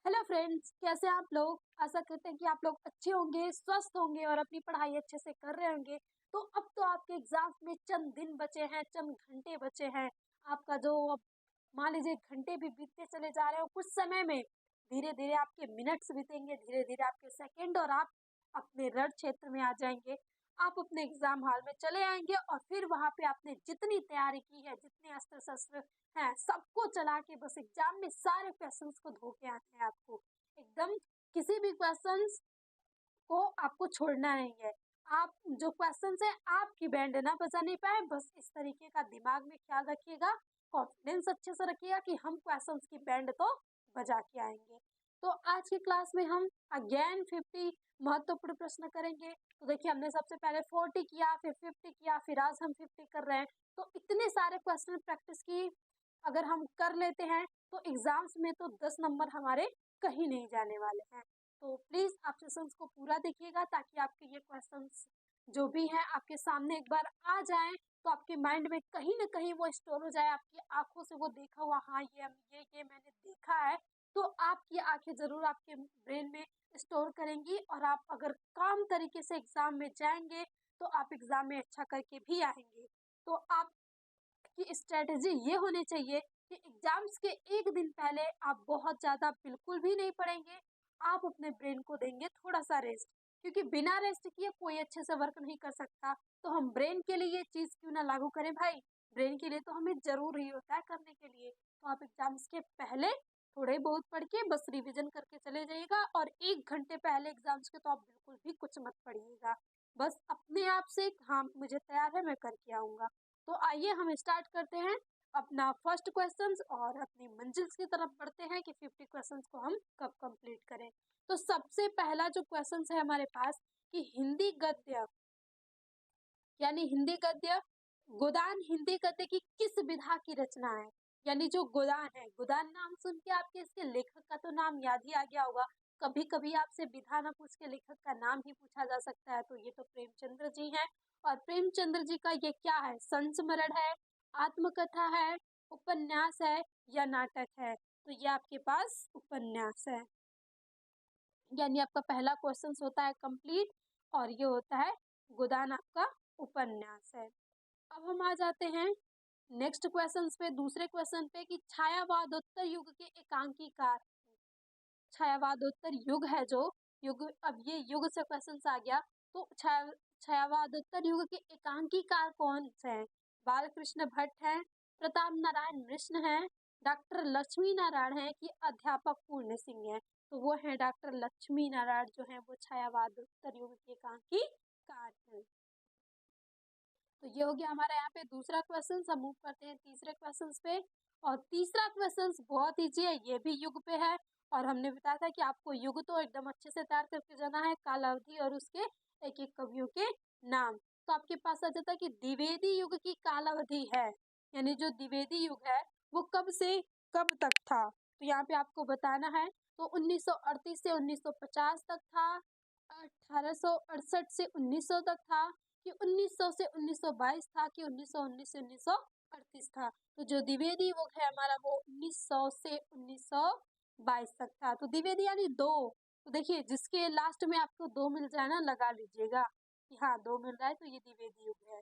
Hello friends, कैसे हैं आप लोग। आशा करते हैं कि आप लोग अच्छे होंगे, स्वस्थ होंगे और अपनी पढ़ाई अच्छे से कर रहे होंगे। तो अब तो आपके एग्जाम्स में चंद दिन बचे हैं, चंद घंटे बचे हैं। आपका जो अब मान लीजिए घंटे भी बीतते चले जा रहे हो, कुछ समय में धीरे धीरे आपके मिनट्स बीतेंगे, धीरे धीरे आपके सेकंड, और आप अपने रण क्षेत्र में आ जाएंगे। आप अपने एग्जाम हॉल में चले आएंगे और फिर वहां पे आपने जितनी तैयारी की है, जितने अस्त्र शस्त्र हैं, सबको चला के बस एग्जाम में सारे क्वेश्चंस को धो के आने हैं आपको। एकदम किसी भी क्वेश्चंस को आपको छोड़ना नहीं है। आप जो क्वेश्चंस है आपकी बैंड ना बजा नहीं पाए, बस इस तरीके का दिमाग में ख्याल रखिएगा। कॉन्फिडेंस अच्छे से रखिएगा कि हम क्वेश्चंस की बैंड तो बजा के आएंगे। तो आज की क्लास में हम अगेन 50 महत्वपूर्ण प्रश्न करेंगे। तो देखिए, हमने सबसे पहले 40 किया, फिर 50 किया, फिर आज हम 50 कर रहे हैं। तो इतने सारे क्वेश्चन प्रैक्टिस की अगर हम कर लेते हैं तो एग्जाम्स में तो 10 नंबर हमारे कहीं नहीं जाने वाले हैं। तो प्लीज आप सेशंस को पूरा देखिएगा ताकि आपके ये क्वेश्चंस जो भी हैं आपके सामने एक बार आ जाएं, तो आपके माइंड में कहीं ना कहीं वो स्टोर हो जाए, आपकी आंखों से वो देखा हुआ, हाँ ये मैंने देखा है। तो आपकी आंखें जरूर आपके ब्रेन में स्टोर करेंगी, और आप अगर काम तरीके से एग्जाम में जाएंगे तो आप एग्जाम में अच्छा करके भी आएंगे। तो आप की स्ट्रेटेजी ये होनी चाहिए कि एग्जाम्स के एक दिन पहले आप बहुत ज़्यादा बिल्कुल भी नहीं पढ़ेंगे। आप अपने ब्रेन को देंगे थोड़ा सा रेस्ट, क्योंकि बिना रेस्ट किए कोई अच्छे से वर्क नहीं कर सकता। तो हम ब्रेन के लिए ये चीज़ क्यों ना लागू करें भाई। ब्रेन के लिए तो हमें ज़रूर ही होता है करने के लिए। तो आप एग्जाम्स के पहले थोड़े बहुत पढ़ के बस रिविजन करके चले जाइएगा, और 1 घंटे पहले एग्जाम्स के तो आप बिल्कुल भी कुछ मत पढ़िएगा। बस अपने आप से, हाँ मुझे तैयार है, मैं करके आऊँगा। तो आइए हम स्टार्ट करते हैं अपना फर्स्ट क्वेश्चंस, और अपनी मंजिल्स की तरफ बढ़ते हैं कि 50 क्वेश्चंस को हम कब कंप्लीट करें। तो सबसे पहला जो क्वेश्चंस है हमारे पास कि हिंदी गद्य यानी हिंदी गद्य गोदान हिंदी गद्य की किस विधा की रचना है। यानी जो गोदान है, गोदान नाम सुन के आपके इसके लेखक का तो नाम याद ही आ गया होगा। कभी कभी आपसे विधा ना पूछ के लेखक का नाम ही पूछा जा सकता है। तो ये तो प्रेमचंद्र जी हैं, और प्रेमचंद्र जी का ये क्या है, संस्मरण है, आत्मकथा है, उपन्यास है या नाटक है। तो ये आपके पास उपन्यास है। यानी आपका पहला क्वेश्चन होता है कंप्लीट, और ये होता है गोदान आपका उपन्यास है। अब हम आ जाते हैं नेक्स्ट क्वेश्चन पे, दूसरे क्वेश्चन पे कि छायावादोत्तर युग के एकांकीकार। छायावादोत्तर युग है जो युग, अब ये युग से क्वेश्चन आ गया। तो छायावादोत्तर युग के एकांकीकार कौन से हैं। बालकृष्ण भट्ट हैं, प्रताप नारायण मिश्र हैं, डॉक्टर लक्ष्मी नारायण हैं कि अध्यापक पूर्ण सिंह हैं। तो वो है डॉक्टर लक्ष्मी नारायण, जो है वो छायावादोत्तर युग के एकांकीकार हैं। तो ये हो गया हमारा यहाँ पे दूसरा क्वेश्चन। हम मूव करते हैं तीसरे क्वेश्चन पे, और तीसरा क्वेश्चन बहुत ईजी है, ये भी युग पे है। और हमने बताया था कि आपको युग तो एकदम अच्छे से तैयार करके जाना है, कालावधि और उसके एक एक कवियों के नाम। तो आपके पास आ जाता है कि द्विवेदी युग की कालावधि है, यानी जो द्विवेदी युग है वो कब से कब तक था। तो यहाँ पे आपको बताना है। तो 1938 से 1950 तक था, 1868 से 1900 तक था, कि 1900 से 1922 था, कि 1919 से 1938 था। तो जो द्विवेदी युग है हमारा वो 1900 से 1922 तक था। तो द्विवेदी यानी दो। तो देखिए, जिसके लास्ट में आपको दो मिल जाए ना, लगा लीजिएगा कि हाँ दो मिल रहा है तो ये द्विवेदी युग है।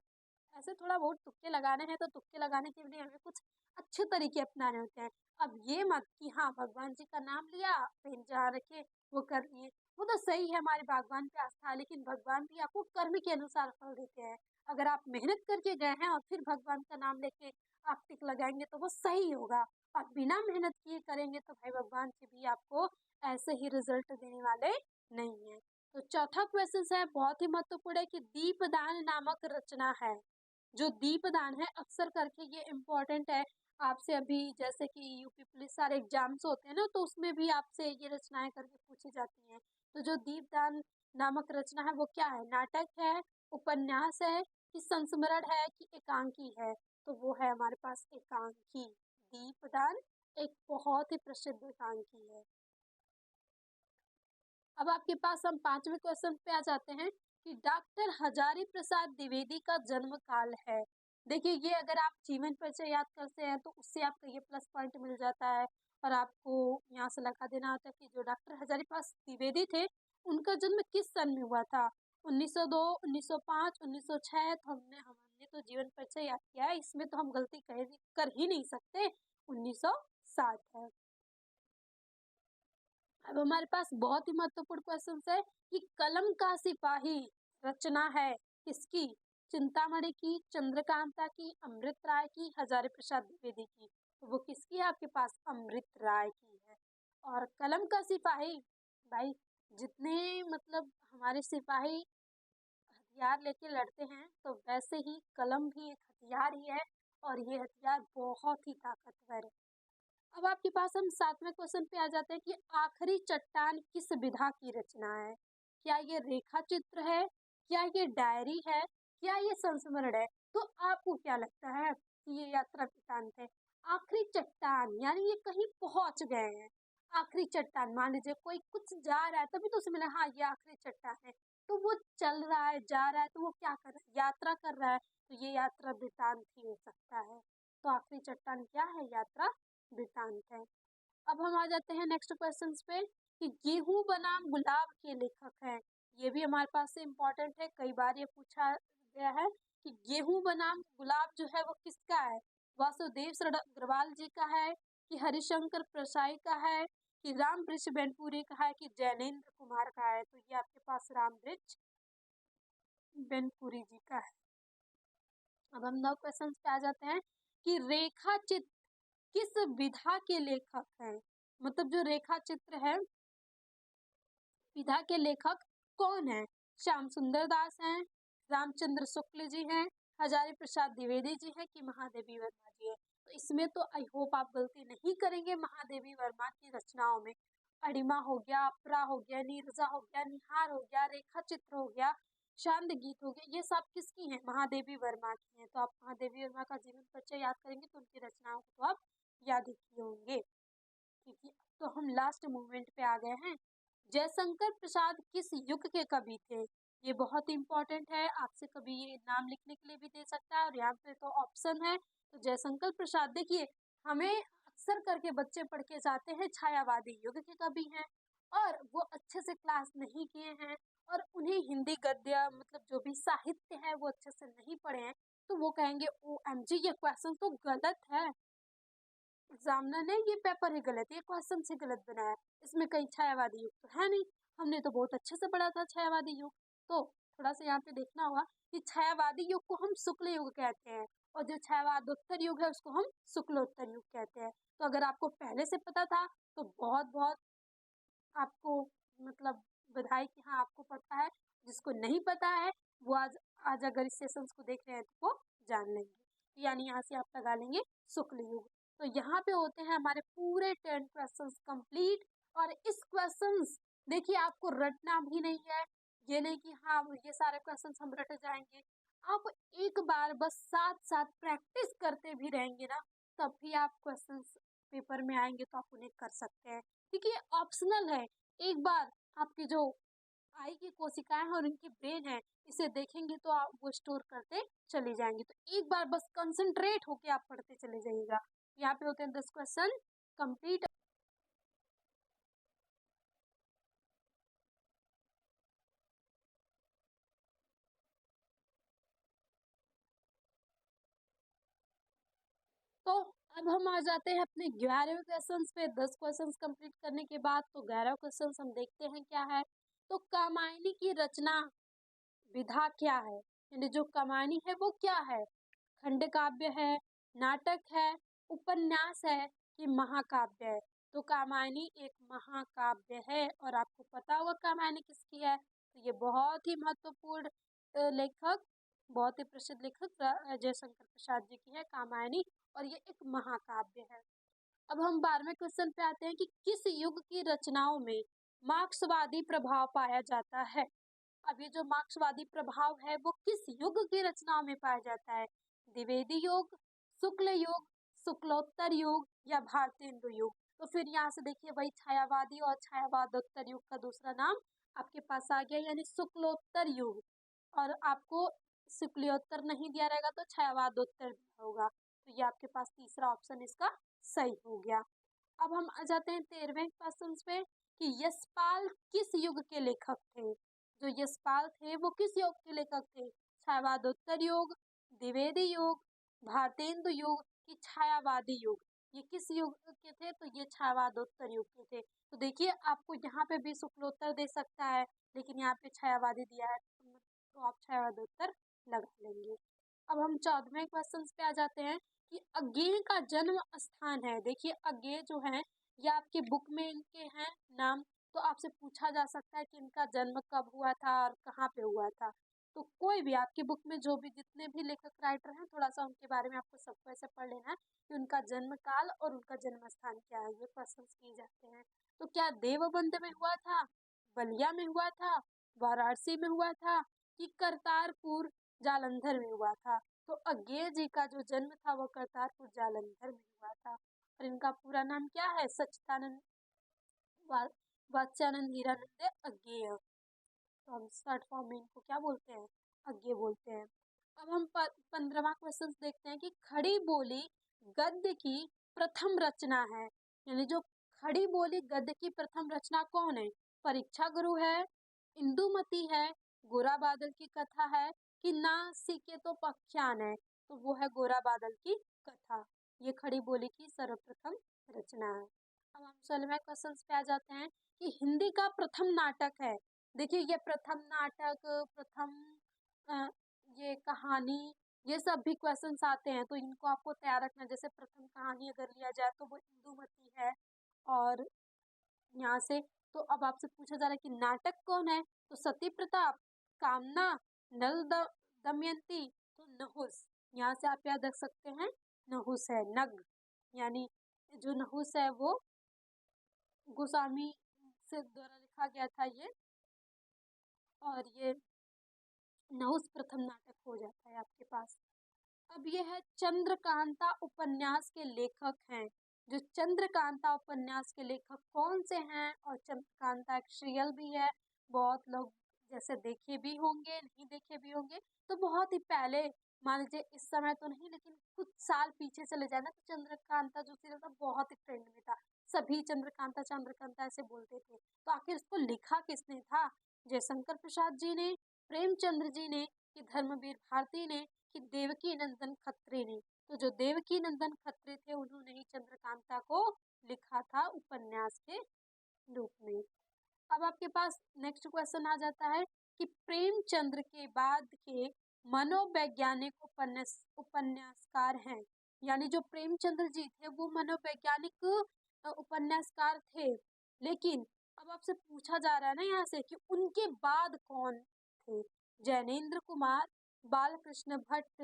ऐसे थोड़ा बहुत तुक्के लगाने हैं, तो तुक्के लगाने के लिए हमें कुछ अच्छे तरीके अपनाने होते हैं। अब ये मत कि हाँ भगवान जी का नाम लिया, पेन जहाँ रखे वो कर लिए। वो तो सही है, हमारे भगवान पे आस्था है, लेकिन भगवान भी आपको कर्म के अनुसार फल देते हैं। अगर आप मेहनत करके गए हैं और फिर भगवान का नाम लेके आप टिक लगाएंगे तो वो सही होगा। और बिना मेहनत किए करेंगे तो भाई भगवान जी भी आपको ऐसे ही रिजल्ट देने वाले नहीं है। तो चौथा क्वेश्चन है, बहुत ही महत्वपूर्ण है कि दीपदान नामक रचना है। जो दीपदान है अक्सर करके ये इम्पोर्टेंट है आपसे, अभी जैसे कि यूपी पुलिस सारे एग्जाम्स होते हैं ना, तो उसमें भी आपसे ये रचनाएं करके पूछी जाती हैं। तो जो दीपदान नामक रचना है वो क्या है, नाटक है, उपन्यास है, कि संस्मरण है, कि एकांकी है। तो वो है हमारे पास एकांकी। दीपदान एक बहुत ही प्रसिद्ध एकांकी है। अब आपके पास हम पांचवें क्वेश्चन पे आ जाते हैं कि डॉक्टर हजारी प्रसाद द्विवेदी का जन्म काल है। देखिए, ये अगर आप जीवन परिचय याद करते हैं तो उससे आपको ये प्लस पॉइंट मिल जाता है। और आपको यहाँ से लगा देना होता है कि जो डॉक्टर हजारीबाग द्विवेदी थे, उनका जन्म किस सन में हुआ था? 1902, 1905, 1906। तो हमने तो जीवन परिचय याद किया है, इसमें तो हम गलती कर ही नहीं सकते। 1907 है। अब हमारे पास बहुत ही महत्वपूर्ण क्वेश्चन है कि कलम का सिपाही रचना है किसकी? चिंतामणि की, चंद्रकांता की, अमृत राय की, हजारी प्रसाद द्विवेदी की। तो वो किसकी है आपके पास? अमृत राय की है। और कलम का सिपाही, भाई जितने मतलब हमारे सिपाही हथियार लेके लड़ते हैं, तो वैसे ही कलम भी एक हथियार ही है, और ये हथियार बहुत ही ताकतवर है। अब आपके पास हम 7वें क्वेश्चन पे आ जाते हैं कि आखिरी चट्टान किस विधा की रचना है? क्या ये रेखा चित्र है? क्या ये डायरी है? क्या ये संस्मरण है? तो आपको क्या लगता है कि ये यात्रा वृतांत है? आखिरी चट्टान यानी ये कहीं पहुंच गए हैं। आखिरी चट्टान, मान लीजिए कोई कुछ जा रहा है, तभी तो उसे मिला हाँ ये आखिरी चट्टान है। तो वो चल रहा है, जा रहा है, तो वो क्या कर रहा है? यात्रा कर रहा है। तो ये यात्रा वृतांत ही हो सकता है। तो आखिरी चट्टान क्या है? यात्रा वृतांत है। अब हम आ जाते हैं नेक्स्ट क्वेश्चन पे कि गेहूं बनाम गुलाब के लेखक हैं। ये भी हमारे पास से इम्पोर्टेंट है, कई बार ये पूछा गया है कि गेहूं बनाम गुलाब जो है वो किसका है? वासुदेव अग्रवाल जी का है, कि हरिशंकर प्रसाई का है, कि राम वृक्ष बेनपुरी का है, कि जैनेन्द्र कुमार का है? तो ये आपके पास राम वृक्ष बेनपुरी जी का है। अब हम 9 क्वेश्चन पे आ जाते हैं कि रेखा चित्र किस विधा के लेखक हैं? मतलब जो रेखा चित्र है, विधा के लेखक कौन है? श्याम सुंदर दास हैं, रामचंद्र शुक्ल जी हैं, हजारी प्रसाद द्विवेदी जी हैं, कि महादेवी वर्मा जी हैं? तो इसमें तो आई होप आप गलती नहीं करेंगे महादेवी वर्मा की रचनाओं में। अड़िमा हो गया, अपरा हो गया, नीरजा हो गया, निहार हो गया, रेखा चित्र हो गया, शांत गीत हो गया, ये सब किसकी हैं? महादेवी वर्मा की हैं। तो आप महादेवी वर्मा का जीवन परिचय याद करेंगे तो उनकी रचनाओं को तो आप याद ही किए होंगे। क्योंकि अब तो हम लास्ट मूवमेंट पे आ गए हैं। जयशंकर प्रसाद किस युग के कवि थे? ये बहुत इंपॉर्टेंट है, आपसे कभी ये नाम लिखने के लिए भी दे सकता है, और यहाँ पे तो ऑप्शन है। तो जयशंकर प्रसाद देखिए, हमें अक्सर करके बच्चे पढ़ के जाते हैं छायावादी युग के कवि हैं, और वो अच्छे से क्लास नहीं किए हैं, और उन्हें हिंदी गद्य मतलब जो भी साहित्य है वो अच्छे से नहीं पढ़े हैं, तो वो कहेंगे OMG ये क्वेश्चन तो गलत है, एग्जामिनर ने ये पेपर ही गलत है, ये क्वेश्चन से गलत बनाया है, इसमें कहीं छायावादी युग तो है नहीं, हमने तो बहुत अच्छे से पढ़ा था छायावादी युग। तो थोड़ा सा यहाँ पे देखना होगा कि छायावादी युग को हम शुक्ल युग कहते हैं, और जो छायावादोत्तर युग है उसको हम शुक्लोत्तर युग कहते हैं। तो अगर आपको पहले से पता था तो बहुत बहुत आपको मतलब बधाई कि हाँ आपको पता है। जिसको नहीं पता है वो आज आज अगर इस सेशन को देख रहे हैं तो वो जान लेंगे, यानी यहाँ से आप लगा लेंगे शुक्ल युग। तो यहाँ पे होते हैं हमारे पूरे 10 क्वेश्चंस कंप्लीट। और इस क्वेश्चंस देखिए आपको रटना भी नहीं है, ये नहीं कि हाँ ये सारे क्वेश्चंस हम रट जाएंगे। आप एक बार बस साथ साथ प्रैक्टिस करते भी रहेंगे ना, तब भी आप क्वेश्चंस पेपर में आएंगे तो आप उन्हें कर सकते हैं, क्योंकि ये ऑप्शनल है। एक बार आपकी जो आई की कोशिकाएं हैं और इनकी ब्रेन है, इसे देखेंगे तो आप वो स्टोर करते चले जाएंगे। तो एक बार बस कंसंट्रेट होके आप पढ़ते चले जाइएगा। यहाँ पे होते हैं 10 क्वेश्चन कंप्लीट। तो अब हम आ जाते हैं अपने 11वें क्वेश्चन पे। 10 क्वेश्चन कंप्लीट करने के बाद तो 11 क्वेश्चन हम देखते हैं क्या है। तो कामायनी की रचना विधा क्या है, यानी जो कहानी है वो क्या है? खंड काव्य है, नाटक है, उपन्यास है, कि महाकाव्य है? तो कामायनी एक महाकाव्य है, और आपको पता होगा कामायनी किसकी है। तो ये बहुत ही महत्वपूर्ण लेखक, बहुत ही प्रसिद्ध लेखक जयशंकर प्रसाद जी की है कामायनी, और ये एक महाकाव्य है। अब हम 12वें क्वेश्चन पे आते हैं कि किस युग की रचनाओं में मार्क्सवादी प्रभाव पाया जाता है? अब ये जो मार्क्सवादी प्रभाव है वो किस युग की रचनाओं में पाया जाता है? द्विवेदी युग, शुक्ल युग, शुक्लोत्तर युग, या भारतेंदु युग? तो फिर यहाँ से देखिए वही छायावादी और छायावादोत्तर युग का दूसरा नाम आपके पास आ गया, यानी शुक्लोत्तर युग। और आपको शुक्लियोत्तर नहीं दिया रहेगा तो छायावादोत्तर दिया होगा। तो ये आपके पास तीसरा ऑप्शन इसका सही हो गया। अब हम आ जाते हैं 13वें क्वेश्चन पे कि यशपाल किस युग के लेखक थे। जो यशपाल थे वो किस युग के लेखक थे? छायावादोत्तर युग, द्विवेदी युग, भारतेंदु युग कि छायावादी युग। ये किस युग के थे? तो ये छायावादोत्तर युग के थे। तो देखिए आपको यहाँ पे भी शुक्लोत्तर दे सकता है, लेकिन यहाँ पे छायावादी दिया है तो आप छायावादोत्तर लगा लेंगे। अब हम 14वें क्वेश्चन पे आ जाते हैं कि अज्ञेय का जन्म स्थान है। देखिए अज्ञेय जो है ये आपके बुक में इनके हैं नाम, तो आपसे पूछा जा सकता है कि इनका जन्म कब हुआ था और कहाँ पे हुआ था। तो कोई भी आपकी बुक में जो भी जितने भी लेखक राइटर हैं थोड़ा सा उनके बारे में आपको सबको ऐसे पढ़ लेना है कि उनका जन्म काल और उनका जन्म स्थान क्या है, ये क्वेश्चन किए जाते हैं। तो क्या देवबंद में हुआ था, बलिया में हुआ था, वाराणसी में हुआ था कि करतारपुर जालंधर में हुआ था? तो अज्ञेय जी का जो जन्म था वो करतारपुर जालंधर में हुआ था। और इनका पूरा नाम क्या है? सच्चिदानंद वात्स्यानंद हीरानंद अज्ञेय। तो हम शॉर्ट फॉर्म में इनको क्या बोलते हैं? अज्ञेय बोलते हैं। अब हम 15वां क्वेश्चन देखते हैं कि खड़ी बोली गद्य की प्रथम रचना है। यानी जो खड़ी बोली गद्य की प्रथम रचना कौन है? परीक्षा गुरु है, इंदुमती है, गोरा बादल की कथा है कि ना सीखे तो पख्यान है? तो वो है गोरा बादल की कथा। ये खड़ी बोली की सर्वप्रथम रचना है। अब हम 16वें क्वेश्चन पे आ जाते हैं कि हिंदी का प्रथम नाटक है। देखिए ये प्रथम नाटक, प्रथम अ, ये कहानी, ये सब भी क्वेश्चंस आते हैं तो इनको आपको तैयार रखना। जैसे प्रथम कहानी अगर लिया जाए तो वो इंदुमती है। और यहाँ से तो अब आपसे पूछा जा रहा है कि नाटक कौन है? तो सती प्रताप, कामना, नल दमयंती, तो नहुस। यहाँ से आप याद रख सकते हैं नहुस है, नग यानी जो नहुस है वो गोस्वामी से द्वारा लिखा गया था ये, और ये नहुस प्रथम नाटक हो जाता है आपके पास। अब ये है चंद्रकांता उपन्यास के लेखक हैं। जो चंद्रकांता उपन्यास के लेखक कौन से हैं? और चंद्रकांता एक सीरियल भी है, बहुत लोग जैसे देखे भी होंगे, नहीं देखे भी होंगे। तो बहुत ही पहले, मान लीजिए इस समय तो नहीं लेकिन कुछ साल पीछे चले जाना तो चंद्रकांता जो सीरियल था बहुत ही ट्रेंड में था। सभी चंद्रकांता चंद्रकांता ऐसे बोलते थे। तो आखिर इसको लिखा किसने था? जयशंकर प्रसाद जी ने, प्रेमचंद्र जी ने कि धर्मवीर भारती ने कि देवकी नंदन खत्री ने? तो जो देवकी नंदन खत्री थे उन्होंने ही चंद्रकांता को लिखा था उपन्यास के रूप में। अब आपके पास नेक्स्ट क्वेश्चन आ जाता है कि प्रेमचंद्र के बाद के मनोवैज्ञानिक उपन्यासकार हैं। यानी जो प्रेमचंद्र जी थे वो मनोवैज्ञानिक उपन्यासकार थे, लेकिन अब आपसे पूछा जा रहा है ना यहाँ से कि उनके बाद कौन थे? जैनेन्द्र कुमार, बालकृष्ण भट्ट,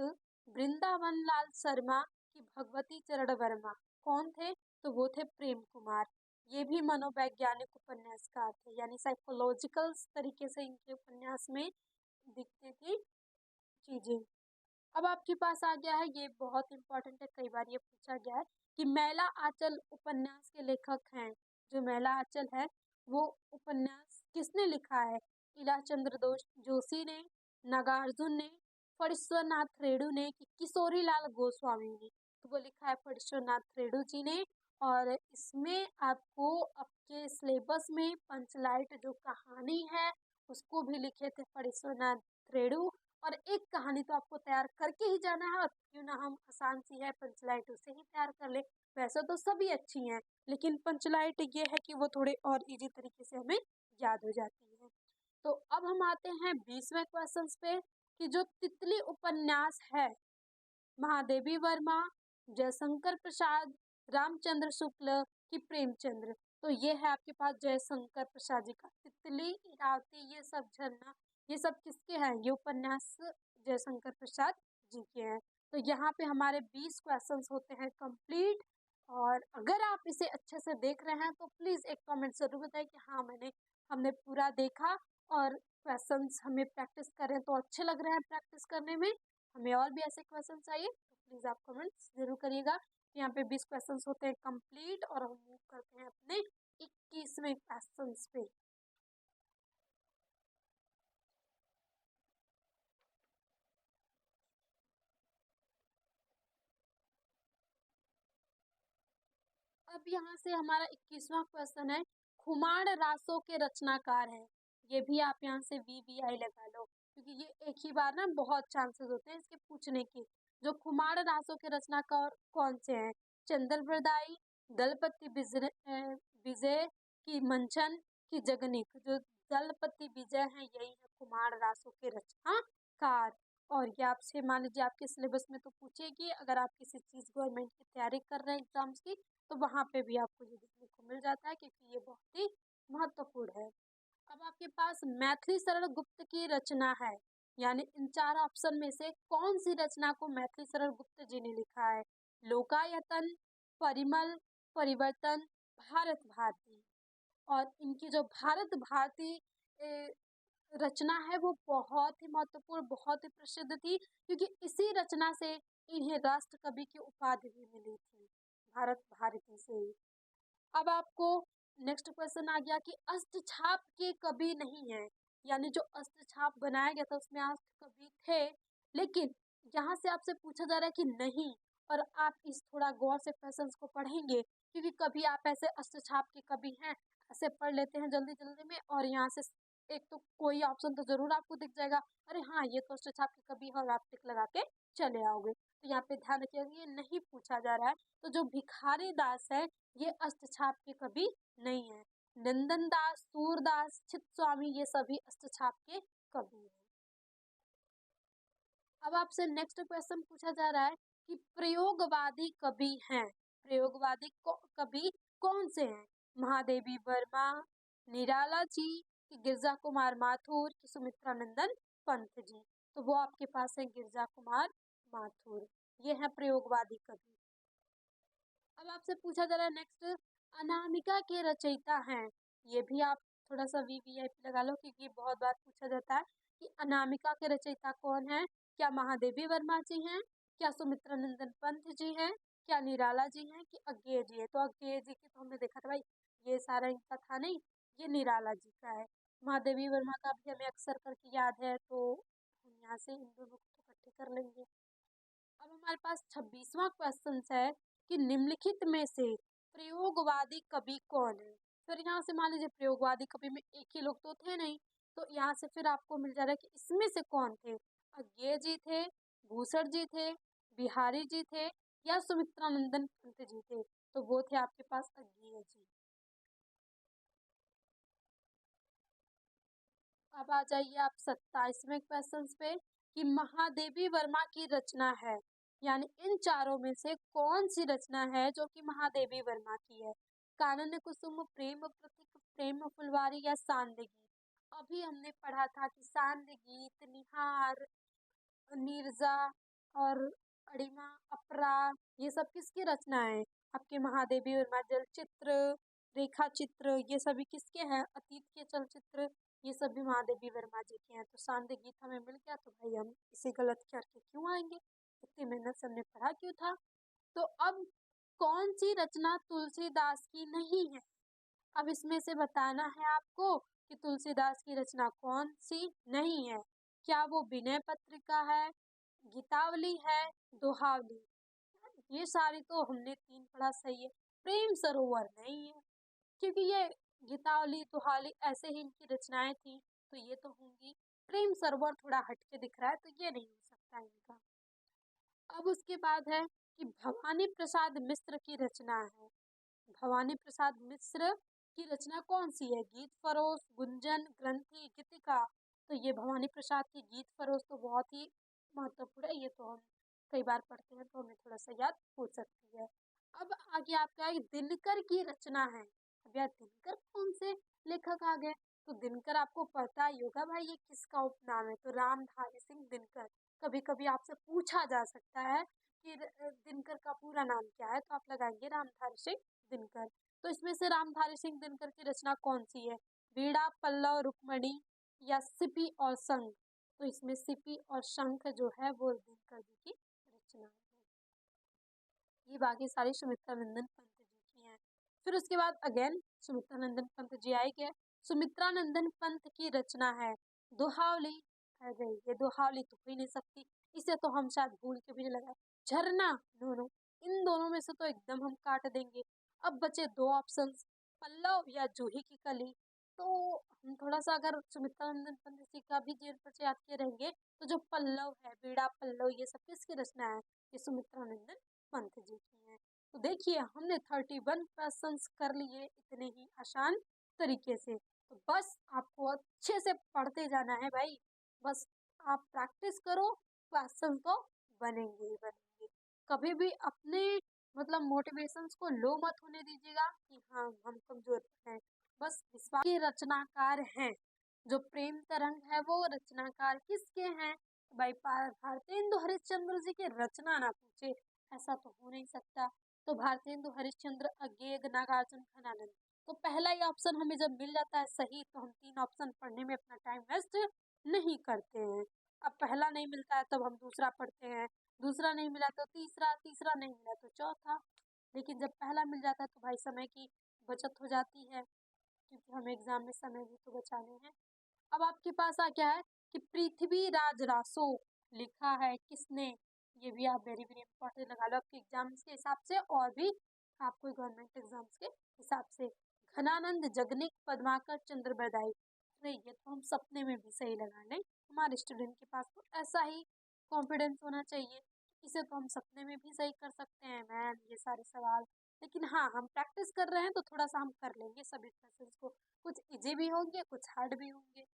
वृंदावन लाल शर्मा कि भगवती चरण वर्मा? कौन थे? तो वो थे प्रेम कुमार। ये भी मनोवैज्ञानिक उपन्यासकार थे, यानी साइकोलॉजिकल तरीके से इनके उपन्यास में दिखती थी चीजें। अब आपके पास आ गया है, ये बहुत इंपॉर्टेंट है, कई बार ये पूछा गया है कि मैला आंचल उपन्यास के लेखक हैं। जो मैला आंचल है वो उपन्यास किसने लिखा है? इला चंद्र जोशी ने, नागार्जुन ने, फणीश्वरनाथ रेणु ने कि किशोरी लाल गोस्वामी ने? तो वो लिखा है फणीश्वरनाथ रेणु जी ने। और इसमें आपको आपके सिलेबस में पंचलाइट जो कहानी है उसको भी लिखे थे फणीश्वरनाथ रेणु। और एक कहानी तो आपको तैयार करके ही जाना है, और क्यों ना हम आसान सी है पंचलाइट उसे ही तैयार कर ले। वैसे तो सभी अच्छी हैं लेकिन पंचलाइट ये है कि वो थोड़े और इजी तरीके से हमें याद हो जाती है। तो अब हम आते हैं 20वें क्वेश्चन पे कि जो तितली उपन्यास है, महादेवी वर्मा, जयशंकर प्रसाद, रामचंद्र शुक्ल कि प्रेमचंद्र? तो ये है आपके पास जयशंकर प्रसाद जी का तितली, इरावती, ये सब झरना, ये सब किसके हैं? ये उपन्यास जयशंकर प्रसाद जी के हैं। तो यहाँ पे हमारे 20 क्वेश्चंस होते हैं कंप्लीट। और अगर आप इसे अच्छे से देख रहे हैं तो प्लीज एक कमेंट जरूर बताएं कि हाँ हमने पूरा देखा और क्वेश्चंस हमें प्रैक्टिस करें तो अच्छे लग रहे हैं प्रैक्टिस करने में। हमें और भी ऐसे क्वेश्चन चाहिए तो प्लीज आप कमेंट्स जरूर करिएगा। यहाँ पे 20 क्वेश्चंस होते हैं कंप्लीट और हम मूव करते हैं अपने 21वें क्वेश्चंस पे। अब अब यहाँ से हमारा 21वां क्वेश्चन है, खुमार रासों के रचनाकार हैं। ये भी आप यहाँ से VVI लगा लो, क्योंकि ये एक ही बार ना बहुत चांसेस होते हैं इसके पूछने के। जो खुमार रासों के रचनाकार कौन से हैं? चंद्रप्रदायी, दलपति विजय की मंचन की जगनिक। जो दलपति विजय हैं यही है खुमार रासों के रचनाकार। और ये आपसे मान लीजिए आपके सिलेबस में तो पूछेगी, अगर आप किसी चीज गवर्नमेंट की तैयारी कर रहे हैं एग्जाम्स की, तो वहां पे भी आपको ये देखने को मिल जाता है, क्योंकि ये बहुत ही महत्वपूर्ण है। अब आपके पास मैथिली शरण गुप्त की रचना है, यानी इन 4 ऑप्शन में से कौन सी रचना को मैथिली शरण गुप्त जी ने लिखा है? लोकायतन, परिमल, परिवर्तन, भारत भारती। और इनकी जो भारत भारती रचना है वो बहुत ही महत्वपूर्ण, बहुत ही प्रसिद्ध थी, क्योंकि इसी रचना से इन्हें राष्ट्र कवि की उपाधि भी मिली थी, भारत भारती से ही। अब आपको नेक्स्ट क्वेश्चन आ गया कि अष्टछाप के कवि नहीं है, यानी जो अष्टछाप बनाया गया था उसमें अष्ट कवि थे, लेकिन यहाँ से आपसे पूछा जा रहा है कि नहीं। और आप इस थोड़ा गौर से क्वेश्चंस को पढ़ेंगे, क्योंकि कभी आप ऐसे अष्टछाप के कवि हैं ऐसे पढ़ लेते हैं जल्दी जल्दी में, और यहाँ से एक तो कोई ऑप्शन तो जरूर आपको दिख जाएगा, अरे हाँ ये तो अष्टछाप के कवि है, और आप टिक लगा के चले आओगे। तो यहाँ पे ध्यान रखिएगा, ये नहीं पूछा जा रहा है। तो जो भिखारी दास है ये अष्टछाप के कवि नहीं है। नंदन दास, सूरदास, चित स्वामी ये सभी अष्टछाप के कवि हैं। अब आपसे नेक्स्ट क्वेश्चन पूछा जा रहा है कि प्रयोगवादी कवि हैं, प्रयोगवादी कवि कौन से हैं? महादेवी वर्मा, निराला जी, कि गिरजा कुमार माथुर, कि सुमित्रा नंदन पंत जी। तो वो आपके पास है गिरजा कुमार माथुर, ये है प्रयोगवादी कवि। अब आपसे पूछा जा रहा है नेक्स्ट, अनामिका के रचयिता हैं। ये भी आप थोड़ा सा VVIP लगा लो, क्योंकि बहुत बार पूछा जाता है कि अनामिका के रचयिता कौन है? क्या महादेवी वर्मा जी हैं, क्या सुमित्रा नंदन पंत जी हैं, क्या निराला जी हैं, कि अज्ञेय जी है? तो अज्ञेय जी की तो हमने देखा था भाई, ये सारा इनका था नहीं, ये निराला जी का है। महादेवी वर्मा का भी हमें अक्सर करके याद है, तो हम यहाँ से इन दोनों को तो इकट्ठे कर लेंगे। अब हमारे पास 26वां क्वेश्चन है कि निम्नलिखित में से प्रयोगवादी कवि कौन है? फिर यहाँ से मान लीजिए प्रयोगवादी कवि में एक ही लोग तो थे नहीं, तो यहाँ से फिर आपको मिल जा रहा है कि इसमें से कौन थे? अज्ञेय जी थे, भूषण जी थे, बिहारी जी थे, या सुमित्रा नंदन पंत जी थे? तो वो थे आपके पास अज्ञेय जी। अब आ जाइए आप 27वें क्वेश्चन पे कि महादेवी वर्मा की रचना है, यानी इन चारों में से कौन सी रचना है जो कि महादेवी वर्मा की है? कानन कुसुम, प्रेम प्रतीक, प्रेम फुलवारी, या सांद गीत। अभी हमने पढ़ा था कि सांद गीत, निहार, नीरजा और अड़िमा, अपरा, ये सब किसकी रचना है? आपके महादेवी वर्मा। जलचित्र, रेखा चित्र, ये सभी किसके हैं? अतीत के चलचित्र, ये सभी महादेवी वर्मा जी के हैं। तो सांध्य गीत हमें मिल गया, तो भाई हम इसे गलत करके क्यों आएंगे? इतनी मेहनत से हमने पढ़ा क्यों था? तो अब कौन सी रचना तुलसीदास की नहीं है? अब इसमें से बताना है आपको कि तुलसीदास की रचना कौन सी नहीं है। क्या वो विनय पत्रिका है, गीतावली है, दोहावली? ये सारी तो हमने 3 पढ़ा, सही है। प्रेम सरोवर नहीं है, क्योंकि ये गीतावली, दोहावली ऐसे ही इनकी रचनाएं थी, तो ये तो होंगी। प्रेम सरोवर थोड़ा हटके दिख रहा है, तो ये नहीं हो सकता इनका। अब उसके बाद है कि भवानी प्रसाद मिश्र की रचना है। भवानी प्रसाद मिश्र की रचना कौन सी है? गीत फरोश, गुंजन, ग्रंथि, गीतिका। तो ये भवानी प्रसाद की गीत फरोश तो बहुत ही महत्वपूर्ण है, ये तो हम कई बार पढ़ते हैं, तो हमें थोड़ा सा याद हो सकती है। अब आगे आपका एक दिनकर की रचना है। अब यार दिनकर कौन से लेखक आ गए? तो दिनकर आपको पता ही होगा भाई, ये किसका उपनाम है? तो रामधारी सिंह दिनकर। कभी कभी आपसे पूछा जा सकता है कि दिनकर का पूरा नाम क्या है, तो आप लगाएंगे रामधारी सिंह दिनकर। तो इसमें से रामधारी सिंह दिनकर की रचना कौन सी है? वीणा, पल्लव, रुक्मणी, या सिपी और शंख? तो इसमें सिपी और शंख जो है वो दिनकर जी की रचना है। ये बाकी सारी सुमित्रा नंदन पंत जी की हैं। फिर उसके बाद अगेन सुमित्रा नंदन पंत जी आएंगे। सुमित्रा नंदन पंत की रचना है दोहावली। अरे ये दोहावली तो हो ही नहीं सकती, इसे तो हम शायद भूल के भी नहीं लगाए। झरना, नो नो, इन दोनों में से तो एकदम हम काट देंगे। अब बचे दो ऑप्शंस, पल्लव या जूही की कली। तो हम थोड़ा सा अगर सुमित्रा नंदन पंत जी का भी जीवन परिचय याद किए रहेंगे, तो जो पल्लव है, बीड़ा पल्लव, ये सब किसकी रचना है? ये सुमित्रा नंदन पंत जी की है। तो देखिए हमने 31 क्वेश्चंस कर लिए इतने ही आसान तरीके से। तो बस आपको अच्छे से पढ़ते जाना है भाई, बस आप प्रैक्टिस करो, क्वेश्चन तो बनेंगे ही बनेंगे। कभी भी अपने मतलब मोटिवेशंस को लो मत होने दीजिएगा कि हाँ हम कमजोर हैं। बस विश्वास के रचनाकार हैं। जो प्रेम तरंग है वो रचनाकार किसके हैं? तो भाई भारतेंदु हरिश्चंद्र जी के रचना ना पूछे, ऐसा तो हो नहीं सकता। तो भारतेंदु हरिश्चंद्र, अज्ञेय, नागार्जुन, खन्नानंद। तो पहला ही ऑप्शन हमें जब मिल जाता है सही, तो हम 3 ऑप्शन पढ़ने में अपना टाइम वेस्ट नहीं करते हैं। अब पहला नहीं मिलता है तब हम दूसरा पढ़ते हैं, दूसरा नहीं मिला तो तीसरा, तीसरा नहीं मिला तो चौथा। लेकिन जब पहला मिल जाता है तो भाई समय की बचत हो जाती है, क्योंकि हमें एग्जाम में समय भी तो बचाने हैं। अब आपके पास आ क्या है कि पृथ्वी राज रासो लिखा है किसने? ये भी आप वेरी वेरी इंपॉर्टेंट लगा लो आपके एग्जाम्स के हिसाब से, और भी आपको गवर्नमेंट एग्जाम्स के हिसाब से। घनानंद जगनिक पद्माकर चंद्र बरदाई। अरे ये तो हम सपने में भी सही लगा लें, हमारे स्टूडेंट के पास तो ऐसा ही कॉन्फिडेंस होना चाहिए, इसे तो हम सपने में भी सही कर सकते हैं मैम ये सारे सवाल। लेकिन हाँ, हम प्रैक्टिस कर रहे हैं तो थोड़ा सा हम कर लेंगे सभी क्वेश्चंस को, कुछ इजी भी होंगे कुछ हार्ड भी होंगे।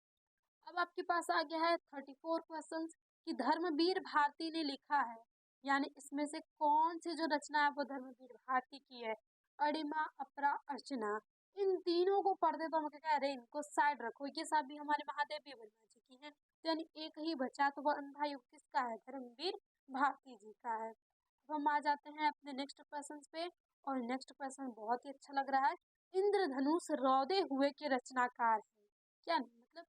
अब आपके पास आ गया है 34 क्वेश्चंस कि धर्मवीर भारती ने लिखा है, यानी इसमें से कौन सी जो रचना है वो धर्मवीर भारती की है? अरिमा, अपरा, अर्चना। इन तीनों को पढ़ते तो हम क्या कह रहे हैं, इनको साइड रखो, ये सब भी हमारे महादेवी वर्मा जी की है। तो यानी एक ही बचा, तो वो अंधा युग किसका है? धर्मवीर भारती जी का है। अब हम आ जाते हैं अपने नेक्स्ट क्वेश्चन पे, और नेक्स्ट क्वेश्चन बहुत ही अच्छा लग रहा है। इंद्रधनुष रौदे हुए के रचनाकार है। क्या मतलब,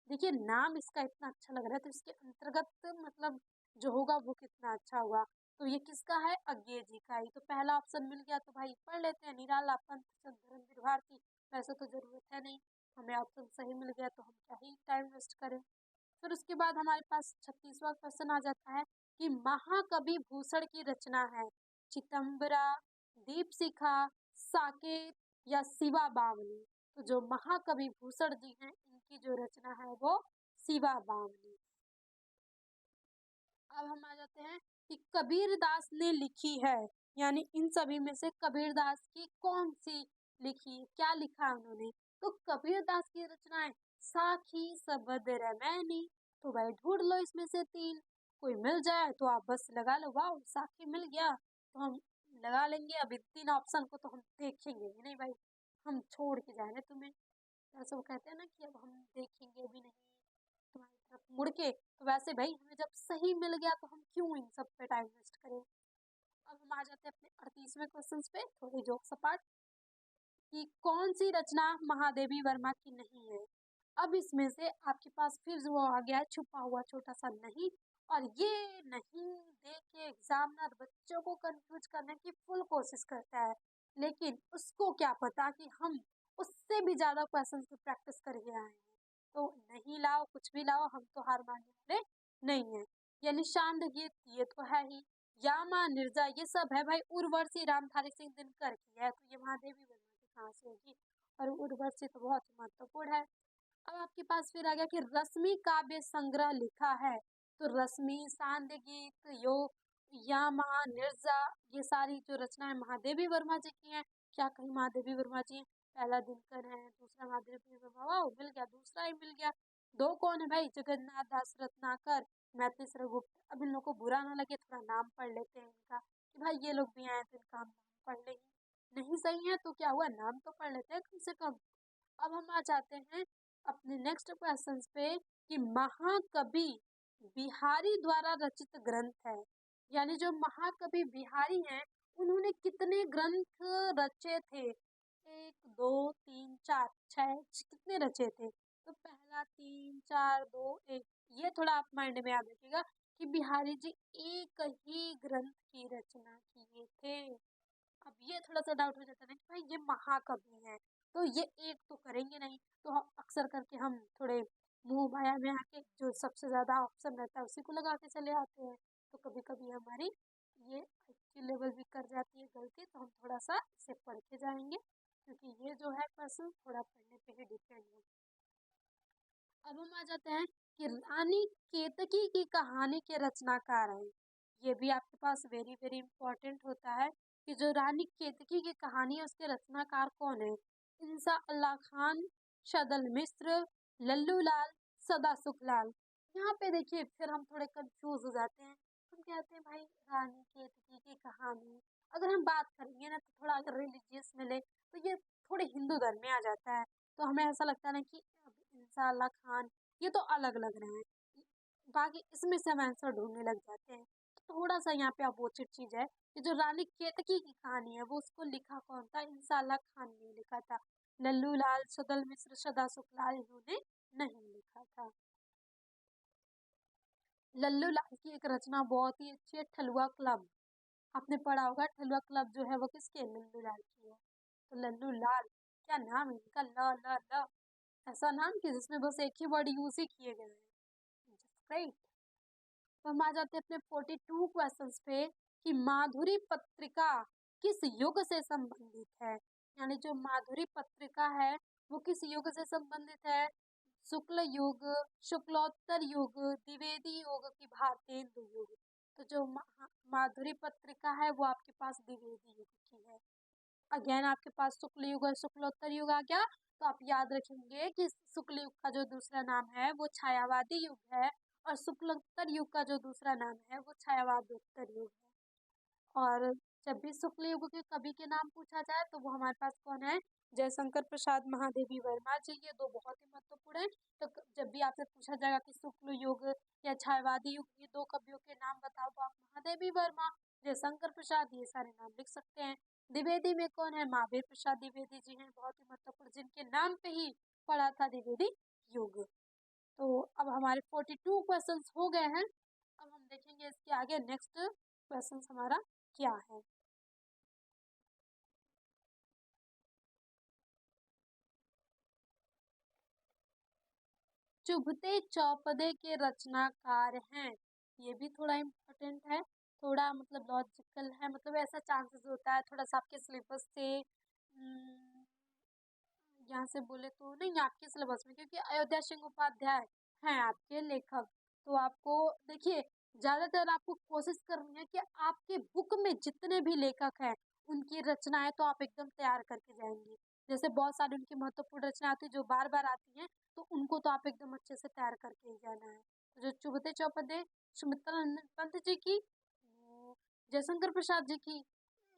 देखिए नाम इसका इतना अच्छा लग रहा है तो इसके अंतर्गत मतलब जो होगा वो कितना अच्छा होगा। तो ये किसका है? अज्ञेय जी का ही। तो पहला ऑप्शन मिल गया, तो भाई पढ़ लेते हैं, निराला, पंत, धर्मवीर भारती। वैसे तो जरूरत है नहीं, हमें ऑप्शन सही मिल गया तो हम क्या ही टाइम वेस्ट करें। फिर उसके बाद हमारे पास 36वां क्वेश्चन आ जाता है कि महाकवि भूषण की रचना है चितंबरा, दीपशिखा, साकेत या शिवा बावली। तो जो महाकवि भूषण जी हैं इनकी जो रचना है वो शिवा बावली। अब हम आ जाते हैं कि कबीर दास ने लिखी है, यानी इन सभी में से कबीर दास की कौन सी लिखी, क्या लिखा है उन्होंने? तो कबीर दास की रचना है साखी सबद रमैनी। तो भाई ढूंढ लो इसमें से 3, कोई मिल जाए तो आप बस लगा लो, वाह साखी मिल गया तो हम लगा लेंगे। अब इन 3 ऑप्शन को तो हम देखेंगे ही नहीं भाई, हम छोड़ के जाएंगे तुम्हें। ऐसा वो कहते हैं ना कि अब हम देखेंगे भी नहीं तुम्हारी तरफ मुड़ के। तो वैसे भाई हमें जब सही मिल गया तो हम क्यों इन सब पे टाइम वेस्ट करें। अब हम आ जाते हैं अपने 38वें क्वेश्चन पे, थोड़े जोक सपाट, कि कौन सी रचना महादेवी वर्मा की नहीं है? अब इसमें से आपके पास फिर वो आ गया छुपा हुआ छोटा सा नहीं, और ये नहीं देख के एग्जामिनर बच्चों को कंफ्यूज करने की फुल कोशिश करता है, लेकिन उसको क्या पता कि हम उससे भी ज्यादा क्वेश्चंस की प्रैक्टिस करके आए हैं। तो नहीं लाओ कुछ भी लाओ, हम तो हार मानने वाले नहीं है। यानी शांत गीत ये तो है ही, यामा, निर्जा ये सब है भाई, उर्वशी रामधारी सिंह दिनकर की है, तो ये महादेवी वर्मा की कहाँ से होगी? और उर्वशी तो बहुत ही महत्वपूर्ण है। अब आपके पास फिर आ गया कि रश्मि काव्य संग्रह लिखा है। तो रश्मि, सांध्य गीत, यो, यामा, निर्जा, ये सारी जो रचनाएं महादेवी वर्मा जी की हैं। क्या कहीं महादेवी वर्मा जी हैं? पहला दिनकर है, दूसरा महादेवी वर्मा, वाह मिल गया, दूसरा ही मिल गया। दो कौन है भाई? जगन्नाथ दास रत्नाकर, मैथिली गुप्त। अब इन लोगों को बुरा ना लगे, थोड़ा नाम पढ़ लेते हैं इनका कि भाई ये लोग भी आए तो इनका हम नाम पढ़ लेंगे। नहीं सही है तो क्या हुआ, नाम तो पढ़ लेते हैं कम से कम। अब हम आ जाते हैं अपने नेक्स्ट क्वेश्चन पे कि महाकवि बिहारी द्वारा रचित ग्रंथ है, यानी जो महाकवि बिहारी हैं उन्होंने कितने ग्रंथ रचे थे? 1 2 3 4 6, कितने रचे थे? तो पहला 3 4 2 1, ये थोड़ा आप माइंड में याद रखिएगा कि बिहारी जी एक ही ग्रंथ की रचना किए थे। अब ये थोड़ा सा डाउट हो जाता है ना कि भाई ये महाकवि है तो ये एक तो करेंगे नहीं, तो हम अक्सर करके हम थोड़े मुंह माया में आके जो सबसे ज्यादा ऑप्शन रहता है उसी को लगा के चले आते हैं। तो कभी कभी हमारी ये आपकी लेवल भी कर जाती है गलती, तो हम थोड़ा सा इसे पढ़ के जाएंगे, क्योंकि ये जो है क्वेश्चन थोड़ा पढ़ने पे ही डिपेंड है। अब हम आ जाते हैं कि रानी केतकी की कहानी के रचनाकार हैं। ये भी आपके पास वेरी वेरी इंपॉर्टेंट होता है कि जो रानी केतकी की कहानी है उसके रचनाकार कौन है। इंसा अल्लाह खान, शदल मिश्र, लल्लू लाल, सदा सुखलाल। यहाँ पे देखिए फिर हम थोड़े कंफ्यूज हो जाते हैं। हम कहते हैं भाई रानी केतकी की कहानी, अगर हम बात करेंगे ना तो थोड़ा अगर रिलीजियस में ले तो ये थोड़े हिंदू धर्म में आ जाता है। तो हमें ऐसा लगता है ना कि अब इंसा अल्लाह खान ये तो अलग लग रहे हैं, बाकी इसमें से हम आंसर ढूंढने लग जाते हैं। तो थोड़ा सा यहाँ पे अपोजिट चीज है कि जो रानी केतकी की कहानी है वो उसको लिखा कौन था, इंसा अल्लाह खान ने लिखा था। लल्लू लाल, सदल मिश्र, सदा सुखलाल इन्होंने नहीं लिखा था। लल्लू लाल की एक रचना बहुत ही अच्छी है, ठलुआ क्लब। आपने पढ़ा होगा ठलुआ क्लब जो है वो किसके, लल्लू लाल की है। तो लल्लू लाल, क्या नाम है इनका, ल ल ल, ऐसा नाम कि जिसमें बस एक ही वर्ड यूज ही किए गए हैं। ग्रेट। तो हम आ जाते हैं अपने 42 क्वेश्चंस पे कि माधुरी पत्रिका किस युग से संबंधित है। यानी जो माधुरी पत्रिका है वो किस युग से संबंधित है। शुक्ल युग, शुक्लोत्तर युग, द्विवेदी युग की भारतेंदु युग। तो जो माधुरी पत्रिका है वो आपके पास द्विवेदी युग की है। अगेन आपके पास शुक्ल युग और शुक्लोत्तर युग आ गया। तो आप याद रखेंगे कि शुक्ल युग का जो दूसरा नाम है वो छायावादी युग है, और शुक्लोत्तर युग का जो दूसरा नाम है वो छायावादोत्तर युग है। और जब भी शुक्ल युग के कवि के नाम पूछा जाए तो वो हमारे पास कौन है, जयशंकर प्रसाद महादेवी वर्मा जी। ये दो बहुत ही महत्वपूर्ण है। तो जब भी आपसे पूछा जाएगा कि शुक्ल युग या छायावादी युग, ये दो कवियों के नाम बताओ, तो आप महादेवी वर्मा, जयशंकर प्रसाद, ये सारे नाम लिख सकते हैं। द्विवेदी में कौन है, महावीर प्रसाद द्विवेदी जी हैं, बहुत ही महत्वपूर्ण, जिनके नाम पे ही पड़ा था द्विवेदी युग। तो अब हमारे 42 क्वेश्चंस हो गए हैं। अब हम देखेंगे इसके आगे नेक्स्ट क्वेश्चंस हमारा क्या है। चुभते चौपदे के रचनाकार हैं। ये भी थोड़ा इम्पोर्टेंट है, थोड़ा मतलब लॉजिकल है, मतलब ऐसा चांसेस होता है थोड़ा सा आपके सिलेबस से यहाँ से बोले तो नहीं आपके सिलेबस में, क्योंकि अयोध्या सिंह उपाध्याय हैं आपके लेखक। तो आपको देखिए ज्यादातर आपको कोशिश करनी है कि आपके बुक में जितने भी लेखक हैं उनकी रचनाएं तो आप एकदम तैयार करके जाएंगे। जैसे बहुत सारी उनकी महत्वपूर्ण रचना आती है जो बार बार आती हैं, तो उनको तो आप एकदम अच्छे से तैयार करके ही जाना है। तो जो चुभते चौपदे सुमित्रा नंदन पंत जी की, जयशंकर प्रसाद जी की,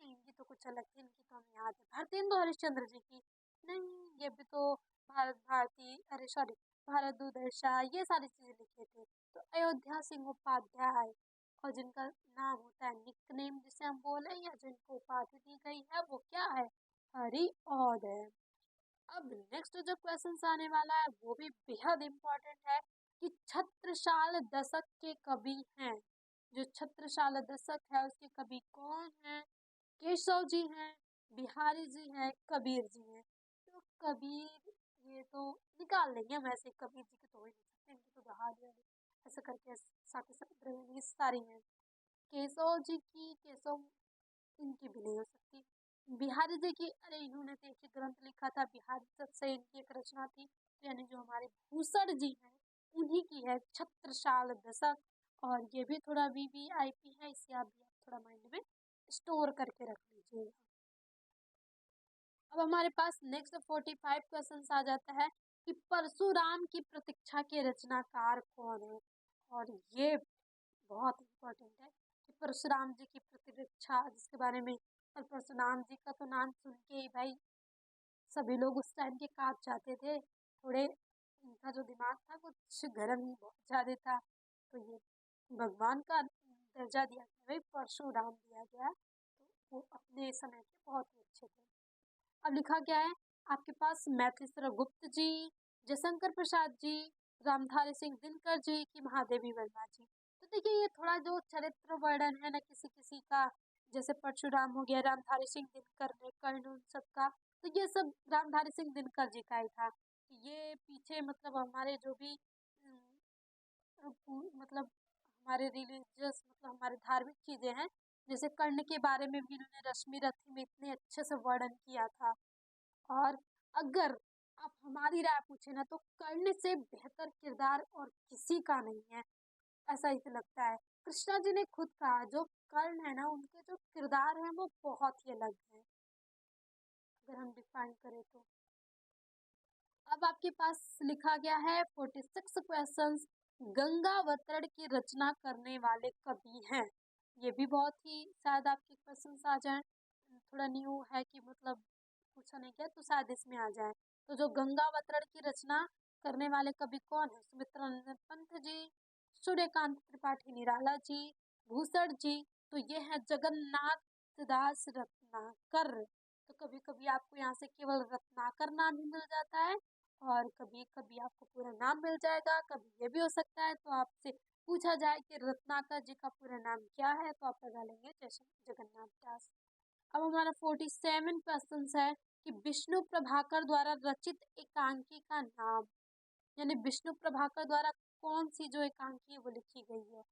इनकी तो कुछ अलग थी, इनकी तो हमें याद है। भारतेंदु हरिश्चंद्र जी की, नहीं ये भी तो भारत भारती, अरे सॉरी, भारत दूरदर्शा, ये सारी चीजें लिखे थे। तो अयोध्या सिंह उपाध्याय, और जिनका नाम होता है निकनेम जिसे हम बोले या जिनको उपाधि दी गई है वो क्या है, हरि और है। अब नेक्स्ट जो क्वेश्चन आने वाला है वो भी बेहद इम्पोर्टेंट है कि छत्रसाल दशक के कवि हैं। जो छत्रसाल दशक है उसके कवि कौन है, केशव जी हैं, बिहारी जी हैं, कबीर जी हैं। तो कबीर ये तो निकाल देंगे हम, ऐसे कबीर जी के तो हो ही नहीं सकते, इनकी तो बहाली वाली ऐसे करके साथ ही सारी हैं। केशव जी की, केशव इनकी भी नहीं हो सकती। बिहारी जी की, अरे इन्होंने तो एक ही ग्रंथ लिखा था बिहारी सत से, इनकी एक रचना थी। यानी जो हमारे भूषण जी हैं उन्हीं की है छत्रसाल दशक। और ये भी थोड़ा वीवीआईपी है, इसे आप भी थोड़ा माइंड में स्टोर करके रख लीजिएगा। अब हमारे पास नेक्स्ट 45 क्वेश्चन आ जाता है कि परशुराम की प्रतीक्षा के रचनाकार कौन है। और ये बहुत इम्पोर्टेंट है कि परशुराम जी की प्रतिरक्षा, जिसके बारे में, और परशुराम जी का तो नाम सुन के ही भाई सभी लोग उस टाइम के कांप जाते थे। थोड़े इनका जो दिमाग था कुछ गर्म ही बहुत ज्यादा था। तो ये भगवान का दर्जा दिया गया, भाई परशुराम दिया गया, तो वो अपने समय के बहुत ही अच्छे थे। अब लिखा क्या है आपके पास, मैथिलीश्वर गुप्त जी, जयशंकर प्रसाद जी, रामधारी सिंह दिनकर जी की महादेवी वर्मा जी। तो देखिए ये थोड़ा जो चरित्र वर्णन है ना किसी किसी का, जैसे परशुराम हो गया, रामधारी सिंह दिनकर ने कर्ण उन सबका, तो ये सब रामधारी सिंह दिनकर जी का ही था। ये पीछे मतलब हमारे जो भी मतलब हमारे रिलीजियस मतलब हमारे धार्मिक चीजें हैं जैसे कर्ण के बारे में भी इन्होंने रश्मि रथी में इतने अच्छे से वर्णन किया था। और अगर आप हमारी राय पूछे ना, तो कर्ण से बेहतर किरदार और किसी का नहीं है, ऐसा ही तो लगता है। कृष्णा जी ने खुद कहा, जो कर्ण है ना, उनके जो किरदार हैं वो बहुत ही अलग हैं, अगर हम डिफाइन करें तो। अब आपके पास लिखा गया है 46 क्वेश्चंस, गंगावतरण की रचना करने वाले कवि हैं। ये भी बहुत ही शायद आपके क्वेश्चंस आ जाएं, थोड़ा न्यू है कि मतलब पूछा नहीं गया, तो शायद इसमें आ जाए। तो जो गंगावतरण की रचना करने वाले कवि कौन है? सुमित्रानंद पंत जी, सूर्यकांत त्रिपाठी निराला जी, भूषण जी। तो ये है जगन्नाथ दास रत्नाकर। तो कभी कभी आपको यहाँ से केवल रत्नाकर नाम ही मिल जाता है, और कभी कभी आपको पूरा नाम मिल जाएगा। कभी ये भी हो सकता है तो आपसे पूछा जाए कि रत्नाकर जी का पूरा नाम क्या है, तो आप लगा लेंगे जगन्नाथ दास। अब हमारा 47 क्वेश्चन है कि विष्णु प्रभाकर द्वारा रचित एकांकी का नाम, यानी विष्णु प्रभाकर द्वारा कौन सी जो एकांकी है वो लिखी गई है?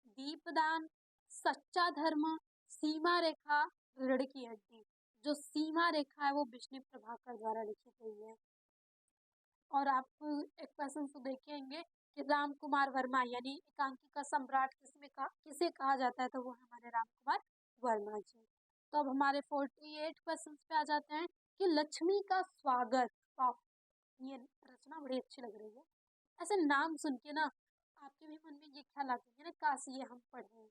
दीपदान, सच्चा धर्म, सीमा रेखा, ऋण की हड्डी। जो सीमा रेखा है वो विष्णु प्रभाकर द्वारा लिखी गई है। और आप एक क्वेश्चन तो देखेंगे कि राम कुमार वर्मा, यानी एकांकी का सम्राट किसे कहा जाता है? तो वो हमारे राम कुमार वर्मा जी। तो अब हमारे 48 क्वेश्चन पे आ जाते हैं कि लक्ष्मी का स्वागत। वाह, ये रचना बड़ी अच्छी लग रही है। ऐसे नाम सुन के ना आपके भी मन में ये ख्याल आता है ना, काश ये हम पढ़ें।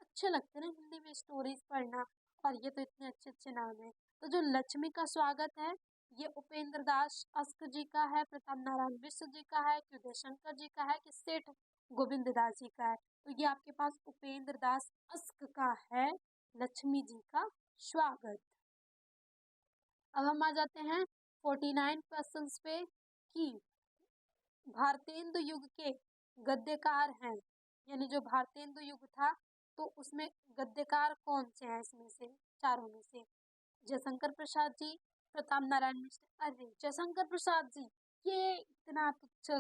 अच्छे लगते हैं ना हिंदी में स्टोरीज पढ़ना, और ये तो इतने अच्छे अच्छे नाम है। तो जो लक्ष्मी का स्वागत है, ये उपेंद्र दास अस्क जी का है, प्रताप नारायण मिश्र जी का है, कि उदय शंकर जी का है, कि सेठ गोविंद दास जी का है? तो ये आपके पास उपेंद्र दास अस्क का है लक्ष्मी जी का स्वागत। अब हम आ जाते हैं 49 क्वेश्चन पे कि भारतेंदु युग के गद्यकार हैं, यानी जो भारतेंदु युग था तो उसमें गद्यकार कौन से हैं? इसमें से चारों में से जयशंकर प्रसाद जी, प्रताप नारायण मिश्र। अरे जयशंकर प्रसाद जी, ये इतना तुच्छ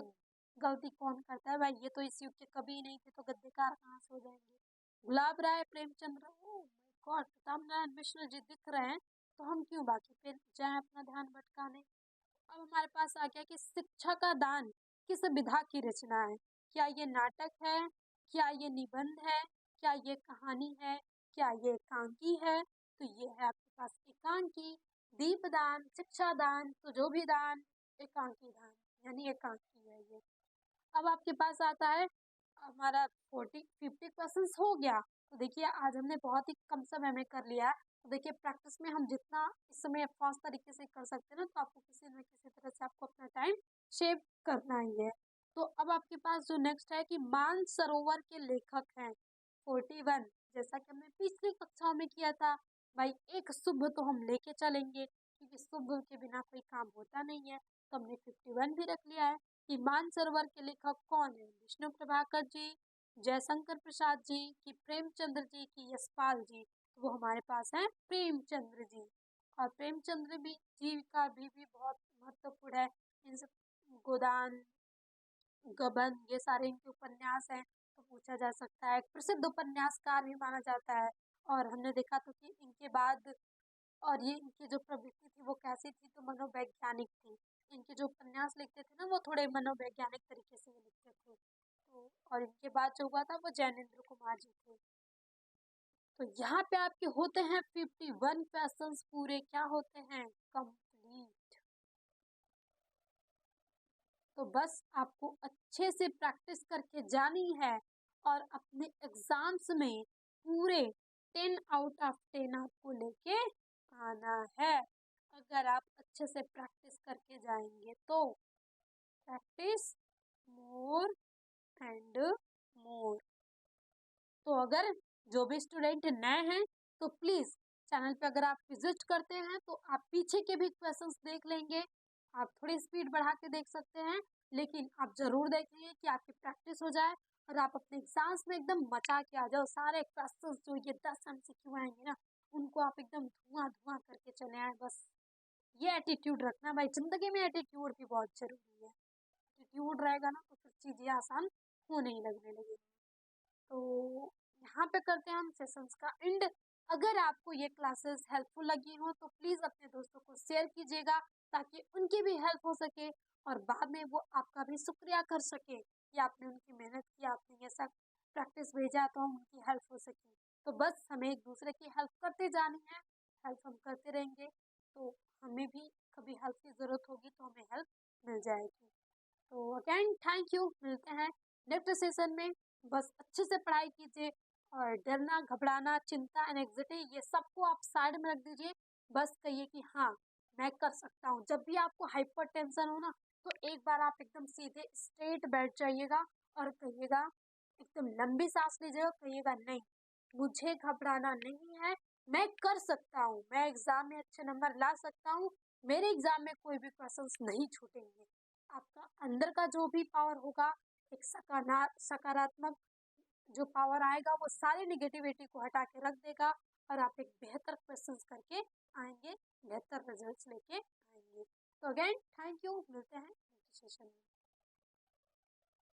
गलती कौन करता है भाई? ये तो इस युग के कभी नहीं थे, तो गद्यकार कहाँ से हो जाएंगे? Gulab Rai, Premchandra, oh my god, Pratap Narayan Mishra ji दिख रहे हैं, तो हम क्यों बाकी पे जाए अपना ध्यान भटकाने। अब हमारे पास आ गया कि शिक्षा का दान किस विधा की रचना है? क्या ये नाटक है? क्या ये निबंध है? क्या ये कहानी है? क्या ये एकांकी है? तो ये है आपके पास एकांकी। दीपदान, शिक्षा दान, तो जो भी दान, एकांकी दान, यानी एकांकी है ये। अब आपके पास आता है हमारा 50 क्वेश्चन हो गया। तो देखिए आज हमने बहुत ही कम समय में कर लिया है। तो देखिए प्रैक्टिस में हम जितना इस समय फास्ट तरीके से कर सकते हैं ना, तो आपको किसी न किसी तरह से आपको अपना टाइम शेव करना ही है। तो अब आपके पास जो नेक्स्ट है कि मानसरोवर के लेखक हैं 41, जैसा कि हमने पिछली कक्षाओं में किया था। भाई एक शुभ तो हम लेके चलेंगे, क्योंकि शुभ के बिना कोई काम होता नहीं है। तो हमने 51 भी रख लिया है कि मानसरोवर के लेखक कौन है? विष्णु प्रभाकर जी, जयशंकर प्रसाद जी, की प्रेमचंद्र जी, की यशपाल जी। तो वो हमारे पास है प्रेमचंद्र जी। और प्रेमचंद्र भी जी का भी बहुत महत्वपूर्ण है। इन सब गोदान, गबन, ये सारे इनके उपन्यास हैं, तो पूछा जा सकता है। प्रसिद्ध उपन्यासकार भी माना जाता है। और हमने देखा तो कि इनके बाद, और ये इनकी जो प्रवृत्ति थी वो कैसी थी? तो मनोवैज्ञानिक थी। इनके जो उपन्यास लिखते थे ना, वो थोड़े मनोवैज्ञानिक तरीके से वो लिखते थे। तो और इनके बाद जो हुआ था वो जैनेन्द्र कुमार जी थे। तो यहाँ पे आपके होते हैं 51 क्वेश्चंस पूरे क्या होते हैं? कंप्लीट। तो बस आपको अच्छे से प्रैक्टिस करके जानी है, और अपने एग्जाम्स में पूरे 10 आउट ऑफ 10 आपको लेके आना है। अगर आप अच्छे से प्रैक्टिस करके जाएंगे तो। Practice more and more. तो अगर जो भी स्टूडेंट नए हैं तो प्लीज चैनल पे अगर आप विजिट करते हैं तो आप पीछे के भी क्वेश्चंस देख लेंगे। आप थोड़ी स्पीड बढ़ा के देख सकते हैं, लेकिन आप जरूर देखेंगे कि आपकी प्रैक्टिस हो जाए, और आप अपने एग्जाम्स में एकदम मचा के आ जाओ। सारे क्वेश्चंस जो ये 10 MCQ आएंगे ना, उनको आप एकदम धुआं धुआं करके चले आए। बस ये एटीट्यूड रखना भाई, जिंदगी में एटीट्यूड भी बहुत जरूरी है। एटीट्यूड रहेगा ना तो फिर चीजें आसान होने ही लगने लगेगी। तो यहाँ पे करते हैं हम सेशंस का एंड। अगर आपको ये क्लासेस हेल्पफुल लगी हो तो प्लीज़ अपने दोस्तों को शेयर कीजिएगा ताकि उनकी भी हेल्प हो सके और बाद में वो आपका भी शुक्रिया कर सके कि आपने उनकी मेहनत की, आपने ये सब प्रैक्टिस भेजा तो उनकी हेल्प हो सकी। तो बस हमें एक दूसरे की हेल्प करते जानी है, हेल्प हम करते रहेंगे तो हमें भी कभी हेल्प की ज़रूरत होगी तो हमें हेल्प मिल जाएगी। तो अगेन थैंक यू, मिलते हैं नेक्स्ट सेशन में। बस अच्छे से पढ़ाई कीजिए और डरना, घबराना, चिंता, एंग्जाइटी ये सबको आप साइड में रख दीजिए। बस कहिए कि हाँ, मैं कर सकता हूँ। जब भी आपको हाइपर टेंशन हो ना, तो एक बार आप एकदम सीधे स्ट्रेट बैठ जाइएगा और कहिएगा, एकदम लंबी सांस लीजिएगा, कहिएगा नहीं, मुझे घबराना नहीं है, मैं कर सकता हूँ, मैं एग्जाम में अच्छे नंबर ला सकता हूँ, मेरे एग्जाम में कोई भी क्वेश्चंस नहीं छूटेंगे। आपका अंदर का जो भी पावर होगा, एक सकारात्मक जो पावर आएगा वो सारी नेगेटिविटी को हटा के रख देगा और आप एक बेहतर क्वेश्चंस करके आएंगे, बेहतर रिजल्ट्स लेके आएंगे। तो अगेन थैंक यू, मिलते हैं नेक्स्ट सेशन में।